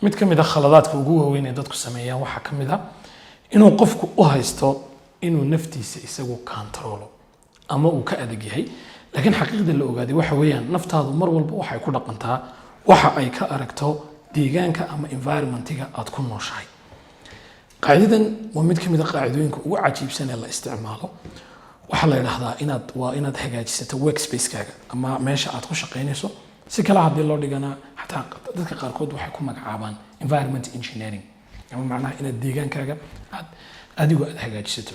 mid ka mid ah khaladaadka ugu waaweyn ee dadku sameeyaan waxaa ka mid ah inuu qofku u haysto inuu naftiisa isagu controlo ama uu ka adag yahay laakiin xaqiiqda la ogaaday waxa weeyaan naftaadu mar walba waxay ku dhaqantaa waxa ay ka aragto deegaanka ama environmentiga aad ku nooshahay qaacidadan waa mid ka mid ah qaacidooyinka ugu cajiibsan ee la isticmaalo waxaa la yidhaahdaa inaad hagaajisato workspace-kaaga ama meesha aad ku shaqaynayso si kale haddii loo dhigana xataa dadka qaarkood waxay ku magacaabaan environment engineering ama macnaha inaad deegaankaaga adigu aad hagaajisato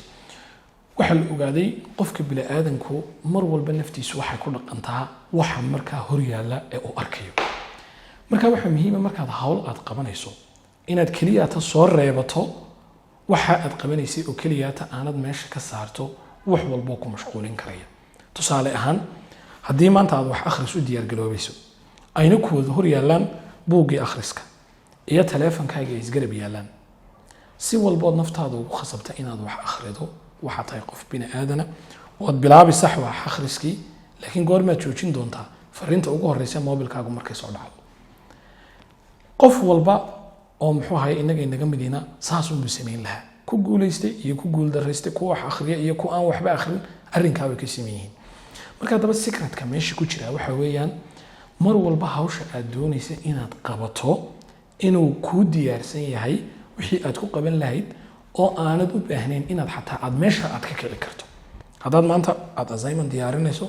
waxaa la ogaaday qofka bini'aadanku mar walba naftiisu waxay ku dhaqantaa waxa markaa horyaalla ee uu arkayo marka waxaa muhiima markaad hawl aad qabanayso inaad keliyaata soo reebato waxa aad qabanaysay oo keliyaata aanad meesha ka saarto wax walboo ku mashquulin karaya tusaale ahaan haddii maanta aad wax akhris u diyaargaloobayso ayna ku wada hor yaallaan buuggii akhriska iyo taleefankaaga ay isgarab yaallaan si walbood naftaada ugu khasabta inaad wax akhrido waxaa tahay qof bini aadana waad bilaabi sax wax akhriskii laakiin goormaad joojin doontaa fariinta ugu horeysa mobilkaagu markay soo dhacdo qof walba oo muxuu ahay inaga midina saas uu sameyn lahaa ku guuleystay iyo ku guul daraystay ku wax akhriya iyo ku aan waxba akhrin arrinkaa way ka sameeyeen marka daba secretka meesha ku jira waxa weeyaan mar walba hawsha aad doonaysa inaad qabato inuu ku diyaarsan yahay wixii aad ku qaban lahayd oo aanad u baahnayn inaad xataa aad meesha aad ka kici karto haddaad maanta aad assignment diyaarinayso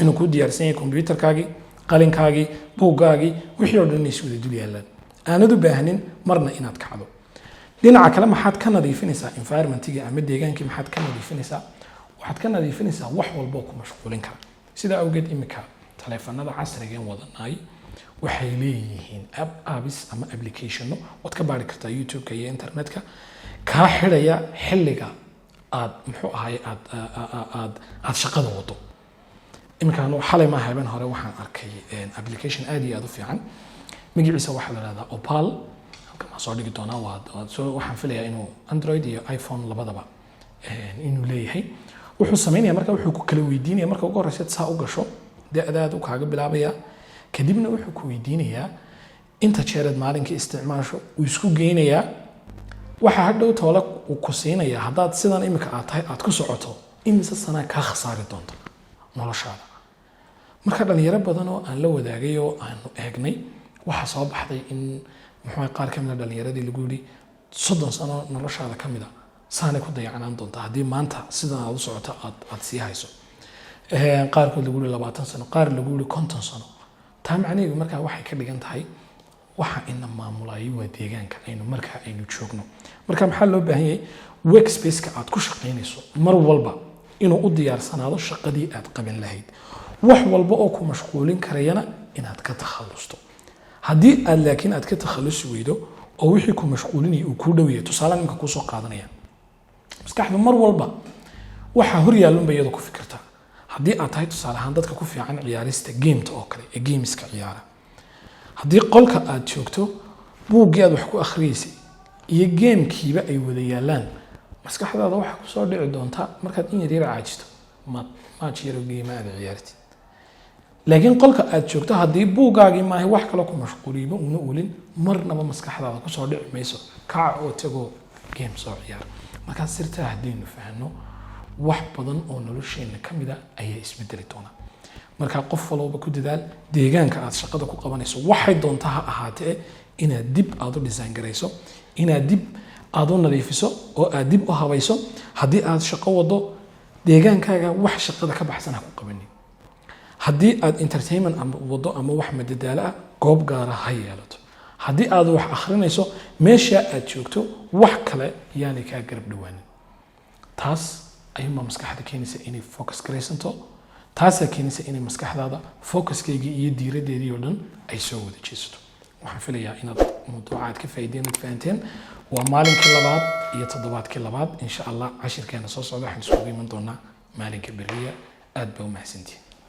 inuu ku diyaarsan yahay computerkaagii qalinkaagii buuggaagii wixii oo dhan inay iswada dul yaallaan aanad u baahnin marna inaad kacdo dhinaca kale maxaad ka nadiifinaysaa environmentiga ama deegaankii maxaad ka nadiifinaysaa waxaad ka nadiifinaysaa wax walboo ku mashquulin kara sidaa awgeed imika taleefanada casriga ee wadanaay waxay leeyihiin apps ama applicationo waad ka baari kartaa youtube-ka iyo internetka kaa xidhaya xilliga aad muxuu ahay aad shaqada wado iminkaan xalay ma habeen hore waxaan arkay application aad iyo aad u fiican magaciisa waxaa la yidhahdaa opal halkan waan soo dhigi doonaa waxaan filayaa inuu android iyo iphone labadaba inuu leeyahay wuxuu sameynaya marka wuxuu ku kala weydiinaya marka ugu horeysa saa u gasho da'daad uu kaaga bilaabaya kadibna wuxuu ku weydiinayaa inta jeereed maalinkii isticmaasho uu isku geynayaa waxa hadhow toole uu ku siinayaa haddaad sidan imika aad tahay aad ku socoto imise sanaa kaa khasaari doonto noloshaada marka dhalinyaro badan oo aan la wadaagay oo aanu eegnay waxaa soo baxday in muxuu qaar ka mid a dhalinyaradii lagu yidhi 30 sano noloshaada ka mid a saanay ku dayacanaan doontaa haddii maanta sidan aad u socoto aad sii hayso qaarkood lagu yidhi 20 sano qaar lagu yidhi 50 sano taa macnaheedu markaa waxay ka dhigan tahay waxa ina maamulayo waa deegaanka markaa aynu joogno marka maxaa loo baahan yahay workspace-ka aad ku shaqaynayso mar walba inuu u diyaarsanaado shaqadii aad qaban lahayd wax walba oo ku mashquulin karayana inaad ka takhalusto haddii aad laakiin aad ka takhalusi weydo oo wixii ku mashquulinaya uu ku dhaweeyo tusaale ninka ku soo qaadanaya maskaxdu mar walba waxa hor yaalunba iyada ku fikirtaa haddii aad tahay tusaale ahaan dadka ku fiican ciyaarista gameta oo kale ee gameska ciyaara haddii qolka aad joogto buuggii aad wax ku akhriyeysay iyo gamekiiba ay wada yaalaan maskaxdaada waxaa ku soo dhici doonta markaad in yar caajisto maaj yaro geema aad ciyaartid laakiin qolka aad joogto haddii buuggaagii maahay wax kale ku mashquuliyiba una olin marnaba maskaxdaada ku soo dhici mayso kaca oo tagoo game soo ciyaar markaa sirtaa haddaynu fahanno wax badan oo nolosheenna ka mid a ayaa isbedeli doona markaa qof walba ku dadaal deegaanka aad shaqada ku qabanayso waxay doontaa ha ahaatee inaad dib aad u design garayso inaad dib aad u nadiifiso oo aad dib u habayso haddii aad shaqo wado deegaankaaga wax shaqada ka baxsan ha ku qabanin haddii aad entertainment wado ama wax madadaalo ah goob gaara ha yeelato haddii aad wax akhrinayso meesha aad joogto wax kale yaanay kaa garab dhawaanin taas ayuunbaa maskaxda keenaysa inay focus garaysanto taasaa keenaysa inay maskaxdaada focuskaygii iyo diiraddeedii oo dhan ay soo wada jeesato waxaan filayaa inaad mawduucaad ka faa'iideen aad fahanteen waa maalinkii labaad iyo toddobaadkii labaad insha allah cashirkeena soo socda waxaan isugu iman doonaa maalinka beriya aad baa u mahadsantihin